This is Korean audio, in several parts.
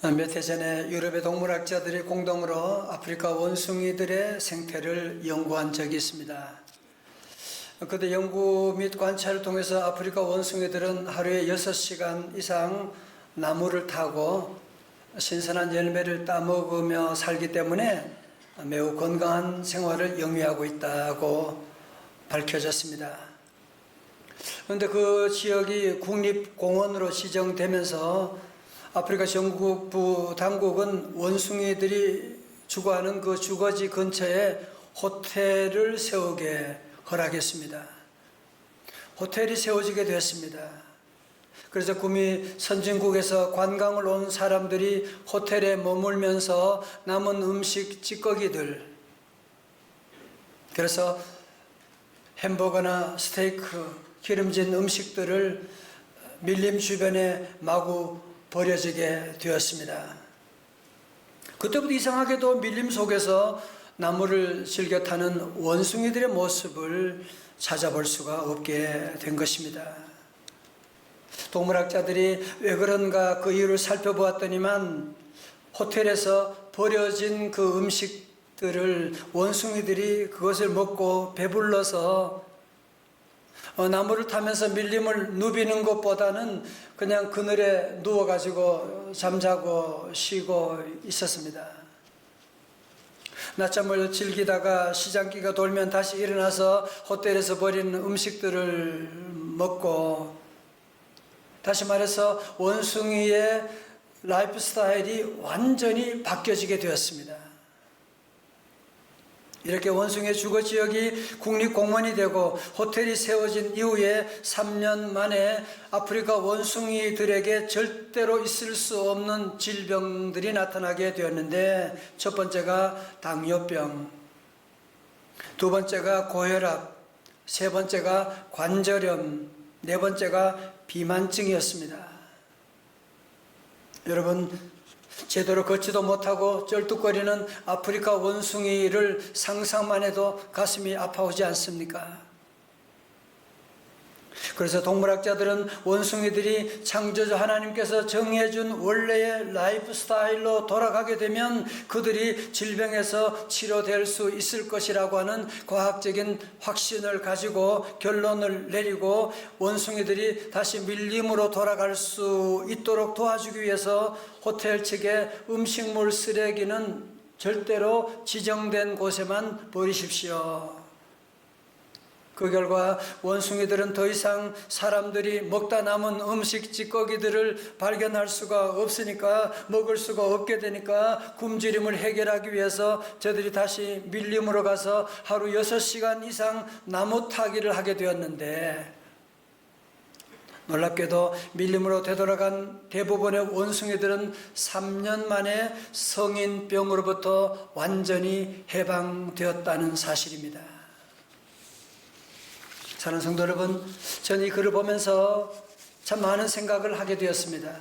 몇 해 전에 유럽의 동물학자들이 공동으로 아프리카 원숭이들의 생태를 연구한 적이 있습니다. 그때 연구 및 관찰을 통해서 아프리카 원숭이들은 하루에 6시간 이상 나무를 타고 신선한 열매를 따먹으며 살기 때문에 매우 건강한 생활을 영위하고 있다고 밝혀졌습니다. 그런데 그 지역이 국립공원으로 지정되면서 아프리카 정부부 당국은 원숭이들이 주거하는 그 주거지 근처에 호텔을 세우게 허락했습니다. 호텔이 세워지게 됐습니다. 그래서 구미 선진국에서 관광을 온 사람들이 호텔에 머물면서 남은 음식 찌꺼기들, 그래서 햄버거나 스테이크, 기름진 음식들을 밀림 주변에 마구 버려지게 되었습니다. 그때부터 이상하게도 밀림 속에서 나무를 즐겨 타는 원숭이들의 모습을 찾아볼 수가 없게 된 것입니다. 동물학자들이 왜 그런가 그 이유를 살펴보았더니만 호텔에서 버려진 그 음식들을 원숭이들이 그것을 먹고 배불러서 나무를 타면서 밀림을 누비는 것보다는 그냥 그늘에 누워가지고 잠자고 쉬고 있었습니다. 낮잠을 즐기다가 시장기가 돌면 다시 일어나서 호텔에서 버린 음식들을 먹고, 다시 말해서 원숭이의 라이프 스타일이 완전히 바뀌어지게 되었습니다. 이렇게 원숭이의 주거지역이 국립공원이 되고 호텔이 세워진 이후에 3년 만에 아프리카 원숭이들에게 절대로 있을 수 없는 질병들이 나타나게 되었는데, 첫 번째가 당뇨병, 두 번째가 고혈압, 세 번째가 관절염, 네 번째가 비만증이었습니다. 여러분, 제대로 걷지도 못하고 쩔뚝거리는 아프리카 원숭이를 상상만 해도 가슴이 아파오지 않습니까? 그래서 동물학자들은 원숭이들이 창조주 하나님께서 정해준 원래의 라이프 스타일로 돌아가게 되면 그들이 질병에서 치료될 수 있을 것이라고 하는 과학적인 확신을 가지고 결론을 내리고 원숭이들이 다시 밀림으로 돌아갈 수 있도록 도와주기 위해서 호텔 측에 음식물 쓰레기는 절대로 지정된 곳에만 버리십시오. 그 결과 원숭이들은 더 이상 사람들이 먹다 남은 음식 찌꺼기들을 발견할 수가 없으니까, 먹을 수가 없게 되니까 굶주림을 해결하기 위해서 저들이 다시 밀림으로 가서 하루 6시간 이상 나무 타기를 하게 되었는데, 놀랍게도 밀림으로 되돌아간 대부분의 원숭이들은 3년 만에 성인병으로부터 완전히 해방되었다는 사실입니다. 사랑하는 성도 여러분, 저는 이 글을 보면서 참 많은 생각을 하게 되었습니다.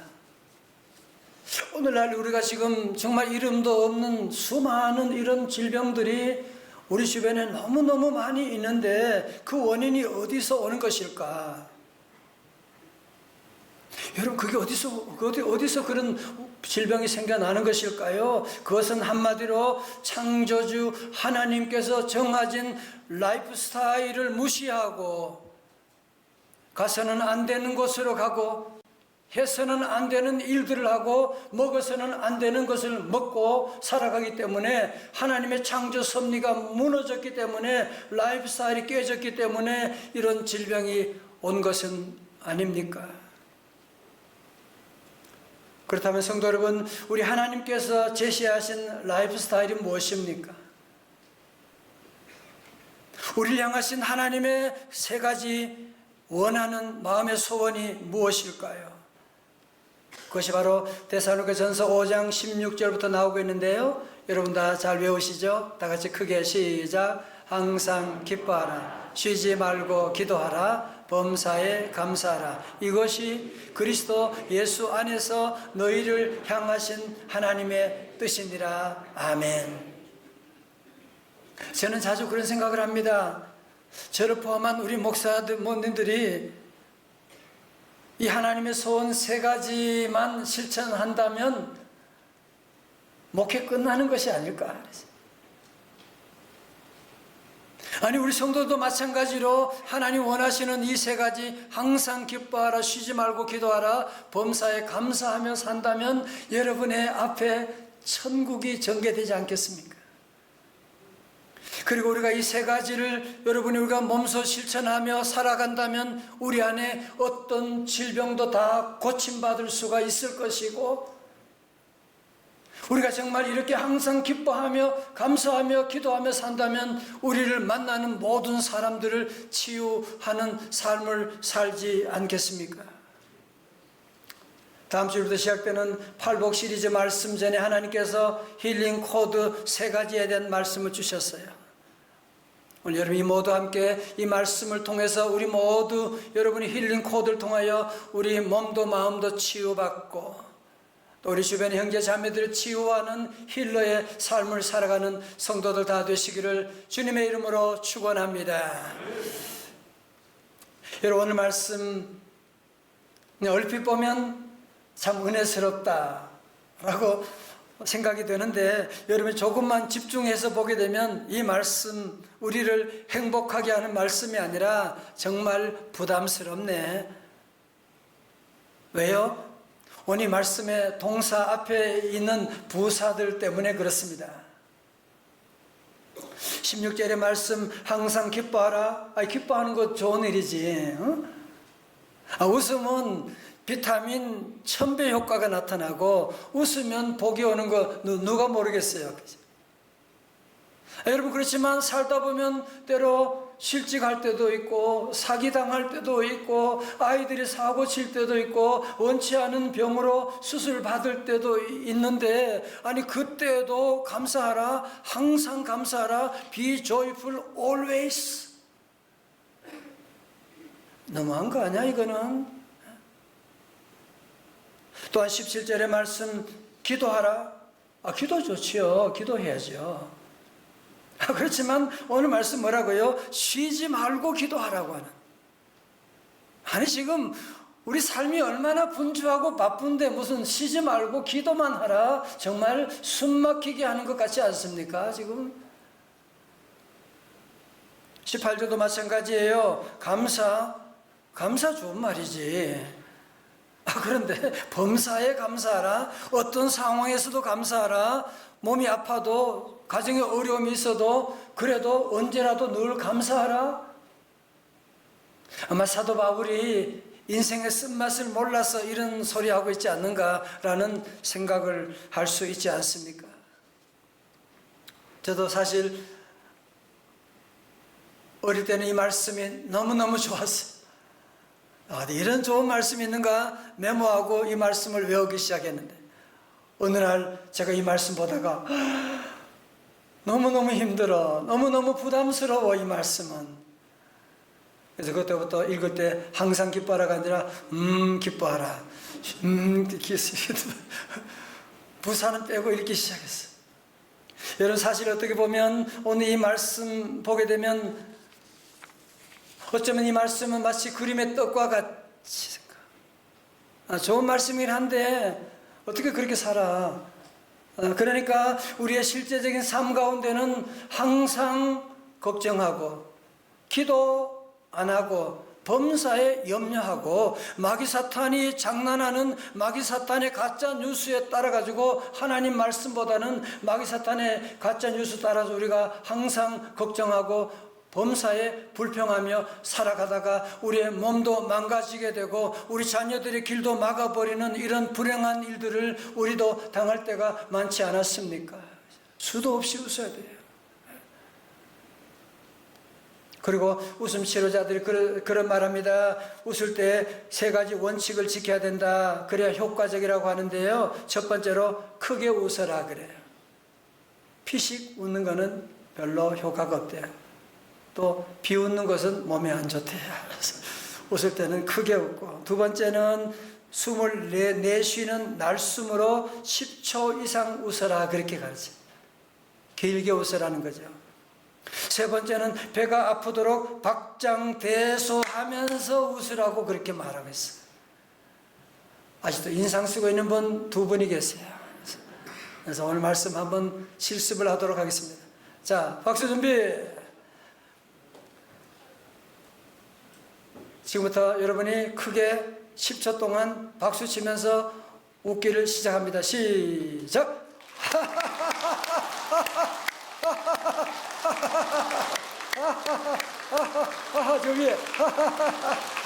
오늘날 우리가 지금 정말 이름도 없는 수많은 이런 질병들이 우리 주변에 너무너무 많이 있는데 그 원인이 어디서 오는 것일까? 여러분, 그게 어디서 그런 질병이 생겨나는 것일까요? 그것은 한마디로 창조주 하나님께서 정하신 라이프 스타일을 무시하고, 가서는 안 되는 곳으로 가고, 해서는 안 되는 일들을 하고, 먹어서는 안 되는 것을 먹고 살아가기 때문에, 하나님의 창조 섭리가 무너졌기 때문에, 라이프 스타일이 깨졌기 때문에 이런 질병이 온 것은 아닙니까? 그렇다면 성도 여러분, 우리 하나님께서 제시하신 라이프 스타일이 무엇입니까? 우리를 향하신 하나님의 세 가지 원하는 마음의 소원이 무엇일까요? 그것이 바로 데살로니가전서 5장 16절부터 나오고 있는데요, 여러분 다 잘 외우시죠? 다 같이 크게 시작. 항상 기뻐하라, 쉬지 말고 기도하라, 범사에 감사하라. 이것이 그리스도 예수 안에서 너희를 향하신 하나님의 뜻이니라. 아멘. 저는 자주 그런 생각을 합니다. 저를 포함한 우리 목사님들이 이 하나님의 소원 세 가지만 실천한다면 목회 끝나는 것이 아닐까. 아니 우리 성도도 마찬가지로 하나님 원하시는 이 세 가지, 항상 기뻐하라, 쉬지 말고 기도하라, 범사에 감사하며 산다면 여러분의 앞에 천국이 전개되지 않겠습니까? 그리고 우리가 이 세 가지를 우리가 몸소 실천하며 살아간다면 우리 안에 어떤 질병도 다 고침받을 수가 있을 것이고, 우리가 정말 이렇게 항상 기뻐하며 감사하며 기도하며 산다면 우리를 만나는 모든 사람들을 치유하는 삶을 살지 않겠습니까? 다음 주부터 시작되는 팔복 시리즈 말씀 전에 하나님께서 힐링 코드 세 가지에 대한 말씀을 주셨어요. 오늘 여러분이 모두 함께 이 말씀을 통해서 우리 모두 여러분이 힐링 코드를 통하여 우리 몸도 마음도 치유받고 또 우리 주변의 형제 자매들을 치유하는 힐러의 삶을 살아가는 성도들 다 되시기를 주님의 이름으로 축원합니다. 여러분 오늘 말씀 얼핏 보면 참 은혜스럽다라고 생각이 되는데, 여러분이 조금만 집중해서 보게 되면 이 말씀 우리를 행복하게 하는 말씀이 아니라 정말 부담스럽네. 왜요? 오늘 말씀의 동사 앞에 있는 부사들 때문에 그렇습니다. 16절의 말씀, 항상 기뻐하라. 기뻐하는 것 좋은 일이지. 웃음은 비타민 1000배 효과가 나타나고 웃으면 복이 오는 거 누가 모르겠어요. 여러분 그렇지만 살다 보면 때로 실직할 때도 있고 사기당할 때도 있고 아이들이 사고 칠 때도 있고 원치 않은 병으로 수술 받을 때도 있는데, 아니 그때도 감사하라, 항상 감사하라, be joyful always. 너무한 거 아니야 이거는? 또한 17절의 말씀, 기도하라. 기도 좋지요. 기도해야죠. 그렇지만 오늘 말씀 뭐라고요? 쉬지 말고 기도하라고 하는. 아니 지금 우리 삶이 얼마나 분주하고 바쁜데 무슨 쉬지 말고 기도만 하라. 정말 숨막히게 하는 것 같지 않습니까? 지금 18절도 마찬가지예요. 감사 좋은 말이지. 그런데 범사에 감사하라. 어떤 상황에서도 감사하라. 몸이 아파도 가정에 어려움이 있어도 그래도 언제라도 늘 감사하라. 아마 사도 바울이 인생의 쓴맛을 몰라서 이런 소리하고 있지 않는가라는 생각을 할 수 있지 않습니까? 저도 사실 어릴 때는 이 말씀이 너무너무 좋았어요. 이런 좋은 말씀이 있는가 메모하고 이 말씀을 외우기 시작했는데, 어느 날 제가 이 말씀 보다가 너무너무 힘들어, 너무너무 부담스러워 이 말씀은. 그래서 그때부터 읽을 때 항상 기뻐하라가 아니라 기뻐하라, 부사는 빼고 읽기 시작했어요. 여러분 사실 어떻게 보면 오늘 이 말씀 보게 되면 어쩌면 이 말씀은 마치 그림의 떡과 같이 생각. 좋은 말씀이긴 한데 어떻게 그렇게 살아? 그러니까 우리의 실제적인 삶 가운데는 항상 걱정하고 기도 안 하고 범사에 염려하고 마귀 사탄이 장난하는 마귀 사탄의 가짜 뉴스에 따라 가지고 하나님 말씀보다는 마귀 사탄의 가짜 뉴스 따라서 우리가 항상 걱정하고 범사에 불평하며 살아가다가 우리의 몸도 망가지게 되고 우리 자녀들의 길도 막아버리는 이런 불행한 일들을 우리도 당할 때가 많지 않았습니까? 수도 없이 웃어야 돼요. 그리고 웃음 치료자들이 그런 말합니다. 웃을 때 세 가지 원칙을 지켜야 된다. 그래야 효과적이라고 하는데요. 첫 번째로 크게 웃어라 그래요. 피식 웃는 거는 별로 효과가 없대요. 또 비웃는 것은 몸에 안 좋대요. 그래서 웃을 때는 크게 웃고, 두 번째는 숨을 내쉬는 날숨으로 10초 이상 웃어라 그렇게 가르쳐요. 길게 웃으라는 거죠. 세 번째는 배가 아프도록 박장대소하면서 웃으라고 그렇게 말하고 있어요. 아직도 인상 쓰고 있는 분 두 분이 계세요. 그래서 오늘 말씀 한번 실습을 하도록 하겠습니다. 자, 박수 준비. 지금부터 여러분이 크게 10초 동안 박수 치면서 웃기를 시작합니다. 시작! 저기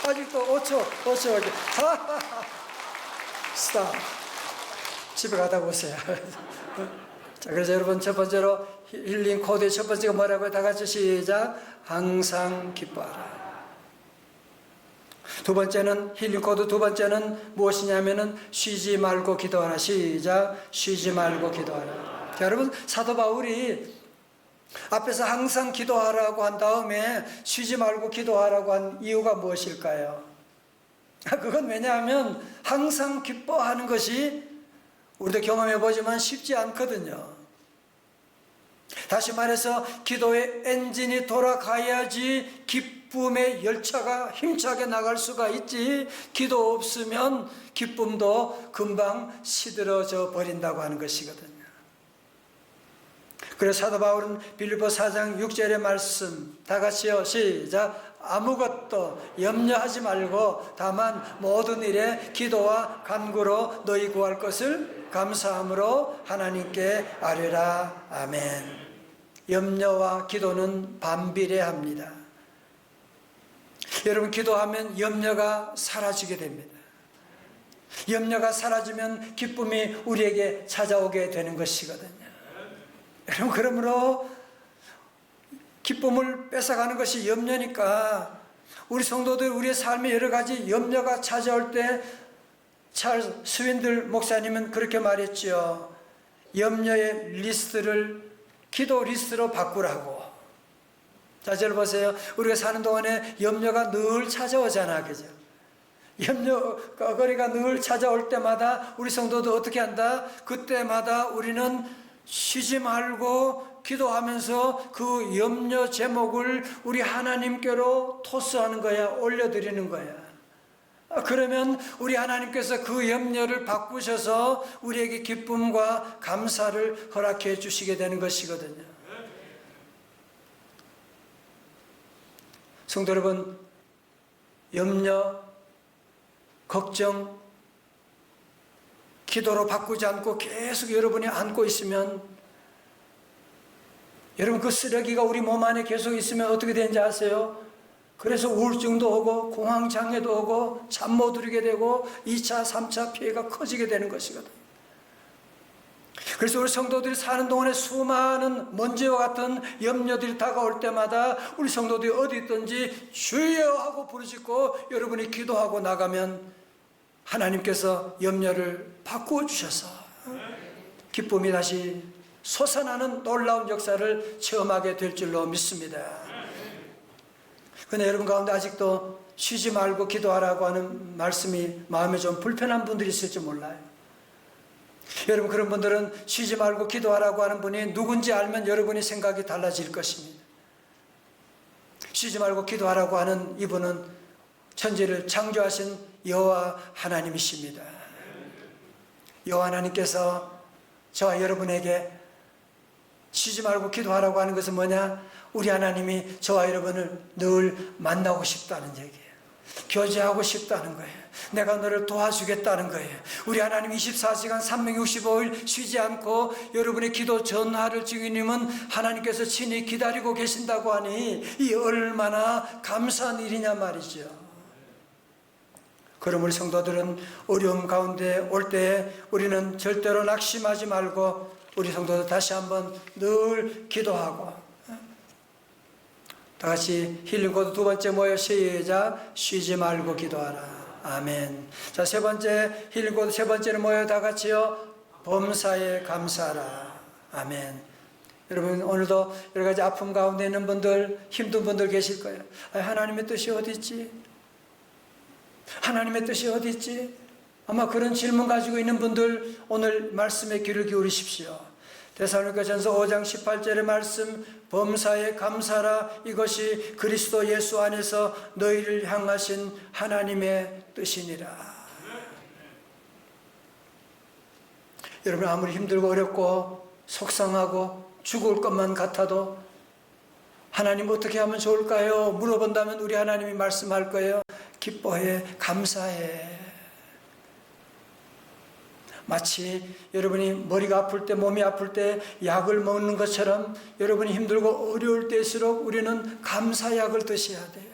아직도 5초 이렇게 스탑. 집에 가다 오세요. 자, 그래서 여러분 첫 번째로 힐링 코드의 첫 번째가 뭐라고요? 다 같이 시작. 항상 기뻐하라. 두 번째는 힐링 코드 두 번째는 무엇이냐면은 쉬지 말고 기도하라. 시작. 쉬지 말고 기도하라. 자, 여러분 사도 바울이 앞에서 항상 기도하라고 한 다음에 쉬지 말고 기도하라고 한 이유가 무엇일까요? 그건 왜냐하면 항상 기뻐하는 것이 우리도 경험해 보지만 쉽지 않거든요. 다시 말해서 기도의 엔진이 돌아가야지 기쁨의 열차가 힘차게 나갈 수가 있지, 기도 없으면 기쁨도 금방 시들어져 버린다고 하는 것이거든요. 그래서 사도 바울은 빌립보 4장 6절의 말씀 다 같이요. 시작. 아무것도 염려하지 말고 다만 모든 일에 기도와 간구로 너희 구할 것을 감사함으로 하나님께 아뢰라. 아멘. 염려와 기도는 반비례합니다. 여러분 기도하면 염려가 사라지게 됩니다. 염려가 사라지면 기쁨이 우리에게 찾아오게 되는 것이거든요. 여러분 그러므로 기쁨을 뺏어가는 것이 염려니까 우리 성도들 우리의 삶에 여러 가지 염려가 찾아올 때 찰스 스윈들 목사님은 그렇게 말했죠. 염려의 리스트를 기도 리스트로 바꾸라고. 자, 잘 보세요. 우리가 사는 동안에 염려가 늘 찾아오잖아, 그죠? 염려거리가 늘 찾아올 때마다 우리 성도도 어떻게 한다? 그때마다 우리는 쉬지 말고 기도하면서 그 염려 제목을 우리 하나님께로 토스하는 거야, 올려드리는 거야. 그러면 우리 하나님께서 그 염려를 바꾸셔서 우리에게 기쁨과 감사를 허락해 주시게 되는 것이거든요. 성도 여러분, 염려, 걱정, 기도로 바꾸지 않고 계속 여러분이 안고 있으면, 여러분 그 쓰레기가 우리 몸 안에 계속 있으면 어떻게 되는지 아세요? 그래서 우울증도 오고 공황장애도 오고 잠 못 이루게 되고 2차, 3차 피해가 커지게 되는 것이거든요. 그래서 우리 성도들이 사는 동안에 수많은 먼지와 같은 염려들이 다가올 때마다 우리 성도들이 어디 있든지 주여 하고 부르짖고 여러분이 기도하고 나가면 하나님께서 염려를 바꾸어 주셔서 기쁨이 다시 솟아나는 놀라운 역사를 체험하게 될 줄로 믿습니다. 그런데 여러분 가운데 아직도 쉬지 말고 기도하라고 하는 말씀이 마음에 좀 불편한 분들이 있을지 몰라요. 여러분 그런 분들은 쉬지 말고 기도하라고 하는 분이 누군지 알면 여러분이 생각이 달라질 것입니다. 쉬지 말고 기도하라고 하는 이분은 천지를 창조하신 여호와 하나님이십니다. 여호와 하나님께서 저와 여러분에게 쉬지 말고 기도하라고 하는 것은 뭐냐? 우리 하나님이 저와 여러분을 늘 만나고 싶다는 얘기예요. 교제하고 싶다는 거예요. 내가 너를 도와주겠다는 거예요. 우리 하나님 24시간 365일 쉬지 않고 여러분의 기도 전화를 증인님은 하나님께서 친히 기다리고 계신다고 하니 이 얼마나 감사한 일이냐 말이죠. 그럼 우리 성도들은 어려움 가운데 올 때 우리는 절대로 낙심하지 말고 우리 성도들 다시 한번 늘 기도하고 다 같이 힐링 코드 두 번째 모여 시작. 쉬지 말고 기도하라. 아멘. 자, 세 번째 힐링 코드 세 번째는 모여 다 같이요. 범사에 감사하라. 아멘. 여러분 오늘도 여러 가지 아픔 가운데 있는 분들, 힘든 분들 계실 거예요. 하나님의 뜻이 어디 있지? 하나님의 뜻이 어디 있지? 아마 그런 질문 가지고 있는 분들 오늘 말씀에 귀를 기울이십시오. 데살로니가전서 5장 18절의 말씀, 범사에 감사라. 이것이 그리스도 예수 안에서 너희를 향하신 하나님의 뜻이니라. 여러분 아무리 힘들고 어렵고 속상하고 죽을 것만 같아도 하나님 어떻게 하면 좋을까요? 물어본다면 우리 하나님이 말씀할 거예요. 기뻐해, 감사해. 마치 여러분이 머리가 아플 때, 몸이 아플 때 약을 먹는 것처럼 여러분이 힘들고 어려울 때일수록 우리는 감사약을 드셔야 돼요.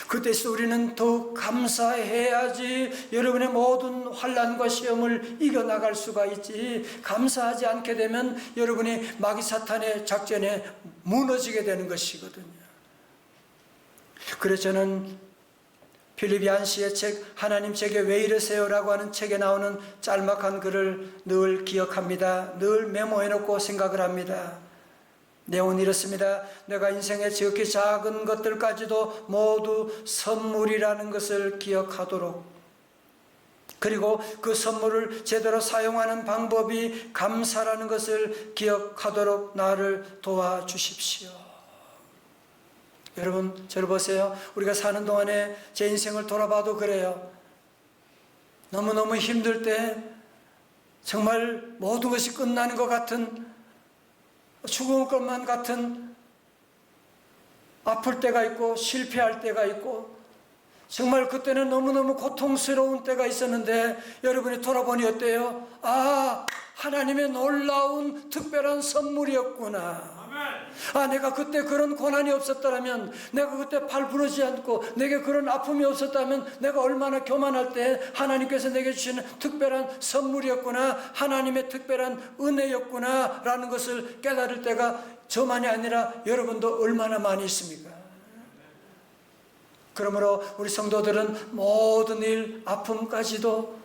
그때서 우리는 더욱 감사해야지 여러분의 모든 환난과 시험을 이겨나갈 수가 있지, 감사하지 않게 되면 여러분이 마귀 사탄의 작전에 무너지게 되는 것이거든요. 그래서 저는 필립 얀시의 책 하나님 제게 왜 이러세요? 라고 하는 책에 나오는 짤막한 글을 늘 기억합니다. 늘 메모해 놓고 생각을 합니다. 내용은 이렇습니다. 내가 인생의 지극히 작은 것들까지도 모두 선물이라는 것을 기억하도록, 그리고 그 선물을 제대로 사용하는 방법이 감사라는 것을 기억하도록 나를 도와주십시오. 여러분 저를 보세요. 우리가 사는 동안에 제 인생을 돌아봐도 그래요. 너무너무 힘들 때, 정말 모든 것이 끝나는 것 같은, 죽을 것만 같은, 아플 때가 있고 실패할 때가 있고 정말 그때는 너무너무 고통스러운 때가 있었는데 여러분이 돌아보니 어때요? 아, 하나님의 놀라운 특별한 선물이었구나. 아, 내가 그때 그런 고난이 없었다면, 내가 그때 팔 부러지지 않고 내게 그런 아픔이 없었다면 내가 얼마나 교만할 때 하나님께서 내게 주시는 특별한 선물이었구나, 하나님의 특별한 은혜였구나 라는 것을 깨달을 때가 저만이 아니라 여러분도 얼마나 많이 있습니까? 그러므로 우리 성도들은 모든 일, 아픔까지도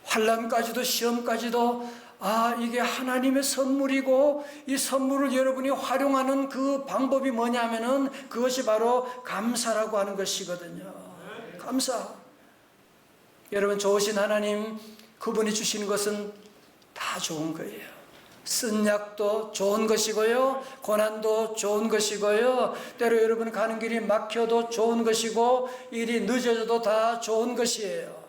환난까지도 시험까지도 아, 이게 하나님의 선물이고 이 선물을 여러분이 활용하는 그 방법이 뭐냐면은 그것이 바로 감사라고 하는 것이거든요. 감사. 여러분 좋으신 하나님, 그분이 주시는 것은 다 좋은 거예요. 쓴 약도 좋은 것이고요, 고난도 좋은 것이고요, 때로 여러분 가는 길이 막혀도 좋은 것이고 일이 늦어져도 다 좋은 것이에요.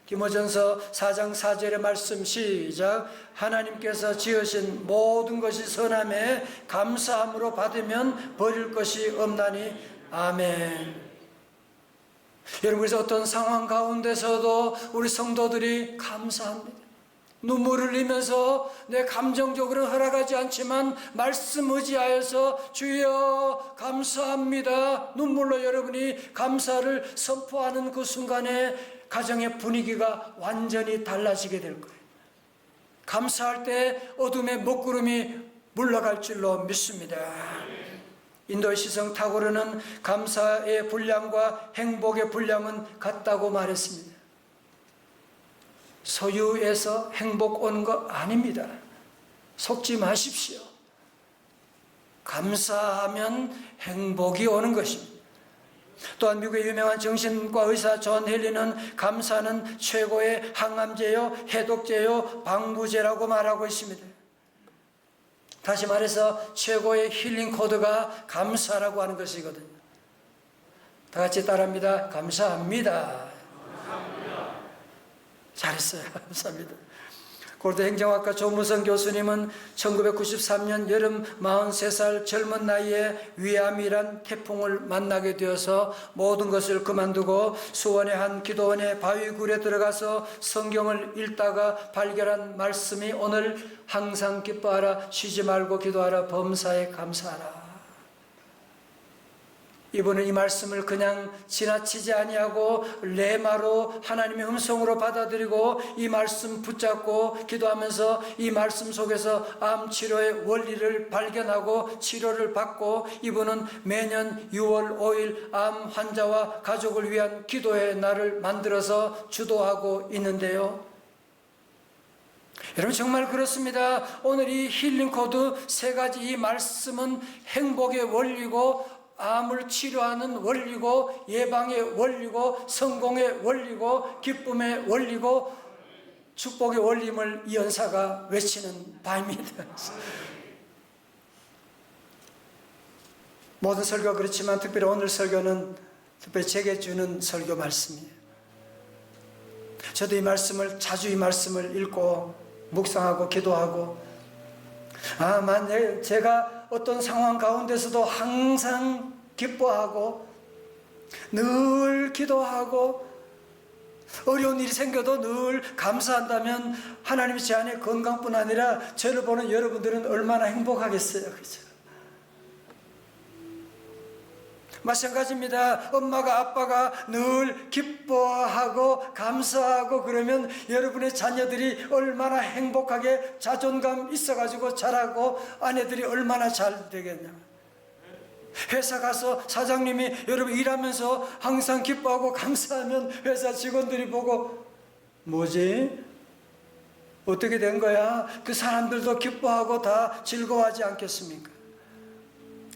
디모전서 4장 4절의 말씀 시작. 하나님께서 지으신 모든 것이 선함에 감사함으로 받으면 버릴 것이 없나니 아멘. 여러분 그래서 어떤 상황 가운데서도 우리 성도들이 감사합니다. 눈물을 흘리면서 내 감정적으로는 허락하지 않지만 말씀 의지하여서 주여 감사합니다, 눈물로 여러분이 감사를 선포하는 그 순간에 가정의 분위기가 완전히 달라지게 될 거예요. 감사할 때 어둠의 먹구름이 물러갈 줄로 믿습니다. 인도의 시성 타고르는 감사의 분량과 행복의 분량은 같다고 말했습니다. 소유에서 행복 오는 거 아닙니다. 속지 마십시오. 감사하면 행복이 오는 것입니다. 또한 미국의 유명한 정신과 의사 존 헨리는 감사는 최고의 항암제요, 해독제요, 방부제라고 말하고 있습니다. 다시 말해서 최고의 힐링 코드가 감사라고 하는 것이거든요. 다 같이 따라합니다. 감사합니다. 잘했어요. 감사합니다. 고려대 행정학과 조무성 교수님은 1993년 여름 43살 젊은 나이에 위암이란 태풍을 만나게 되어서 모든 것을 그만두고 수원의 한 기도원의 바위굴에 들어가서 성경을 읽다가 발견한 말씀이 오늘 항상 기뻐하라, 쉬지 말고 기도하라, 범사에 감사하라. 이분은 이 말씀을 그냥 지나치지 아니하고 레마로 하나님의 음성으로 받아들이고 이 말씀 붙잡고 기도하면서 이 말씀 속에서 암 치료의 원리를 발견하고 치료를 받고 이분은 매년 6월 5일 암 환자와 가족을 위한 기도의 날을 만들어서 주도하고 있는데요. 여러분 정말 그렇습니다. 오늘 이 힐링 코드 세 가지 이 말씀은 행복의 원리고 암을 치료하는 원리고 예방의 원리고 성공의 원리고 기쁨의 원리고 축복의 원림을 이 연사가 외치는 바입니다. 모든 설교가 그렇지만 특별히 오늘 설교는 특별히 제게 주는 설교 말씀이에요. 저도 이 말씀을 자주 이 말씀을 읽고 묵상하고 기도하고 만약 제가 어떤 상황 가운데서도 항상 기뻐하고 늘 기도하고 어려운 일이 생겨도 늘 감사한다면 하나님이 제 안에 건강뿐 아니라 저를 보는 여러분들은 얼마나 행복하겠어요. 그죠? 마찬가지입니다. 엄마가 아빠가 늘 기뻐하고 감사하고 그러면 여러분의 자녀들이 얼마나 행복하게 자존감 있어가지고 자라고 아내들이 얼마나 잘 되겠냐. 회사 가서 사장님이 여러분 일하면서 항상 기뻐하고 감사하면 회사 직원들이 보고 뭐지? 어떻게 된 거야? 그 사람들도 기뻐하고 다 즐거워하지 않겠습니까?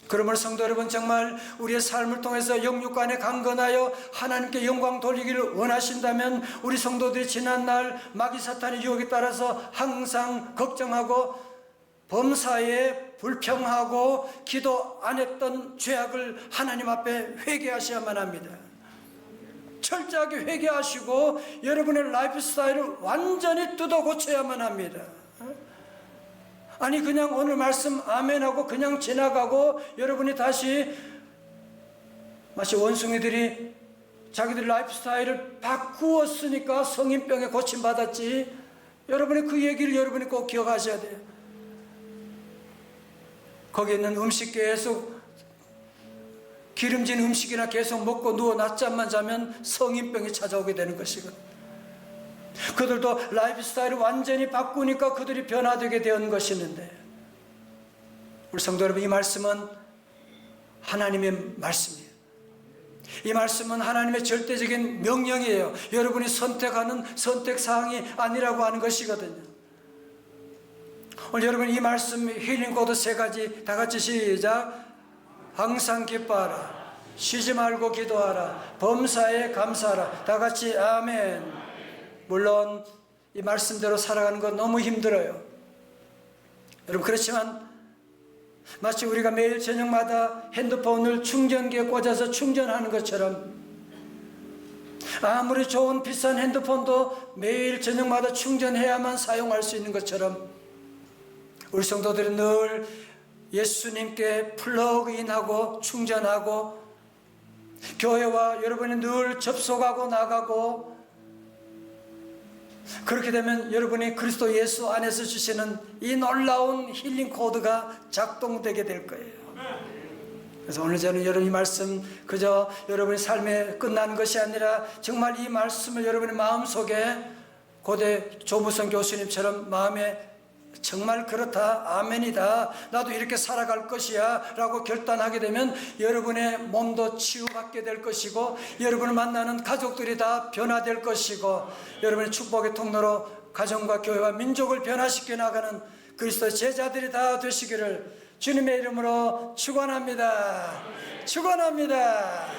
그러므로 성도 여러분, 정말 우리의 삶을 통해서 영육간에 강건하여 하나님께 영광 돌리기를 원하신다면 우리 성도들이 지난날 마귀 사탄의 유혹에 따라서 항상 걱정하고 범사에 불평하고 기도 안 했던 죄악을 하나님 앞에 회개하셔야만 합니다. 철저하게 회개하시고 여러분의 라이프 스타일을 완전히 뜯어 고쳐야만 합니다. 아니 그냥 오늘 말씀 아멘하고 그냥 지나가고 여러분이 다시 마치 원숭이들이 자기들 라이프 스타일을 바꾸었으니까 성인병에 고침받았지. 여러분이 그 얘기를 여러분이 꼭 기억하셔야 돼요. 거기 있는 음식 계속 기름진 음식이나 계속 먹고 누워 낮잠만 자면 성인병이 찾아오게 되는 것이거든요. 그들도 라이프 스타일을 완전히 바꾸니까 그들이 변화되게 된 것이는데, 우리 성도 여러분, 이 말씀은 하나님의 말씀이에요. 이 말씀은 하나님의 절대적인 명령이에요. 여러분이 선택하는 선택사항이 아니라고 하는 것이거든요. 오늘 여러분 이 말씀 힐링 코드 3가지 다 같이 시작. 항상 기뻐하라, 쉬지 말고 기도하라, 범사에 감사하라. 다 같이 아멘. 물론 이 말씀대로 살아가는 건 너무 힘들어요. 여러분, 그렇지만 마치 우리가 매일 저녁마다 핸드폰을 충전기에 꽂아서 충전하는 것처럼, 아무리 좋은 비싼 핸드폰도 매일 저녁마다 충전해야만 사용할 수 있는 것처럼 우리 성도들은 늘 예수님께 플러그인하고 충전하고 교회와 여러분이 늘 접속하고 나가고, 그렇게 되면 여러분이 그리스도 예수 안에서 주시는 이 놀라운 힐링 코드가 작동되게 될 거예요. 그래서 오늘 저는 여러분 이 말씀 그저 여러분의 삶에 끝난 것이 아니라 정말 이 말씀을 여러분의 마음속에 고대 조무성 교수님처럼 마음에 정말 그렇다, 아멘이다, 나도 이렇게 살아갈 것이야 라고 결단하게 되면 여러분의 몸도 치유받게 될 것이고 여러분을 만나는 가족들이 다 변화될 것이고 여러분의 축복의 통로로 가정과 교회와 민족을 변화시켜 나가는 그리스도의 제자들이 다 되시기를 주님의 이름으로 축원합니다. 축원합니다.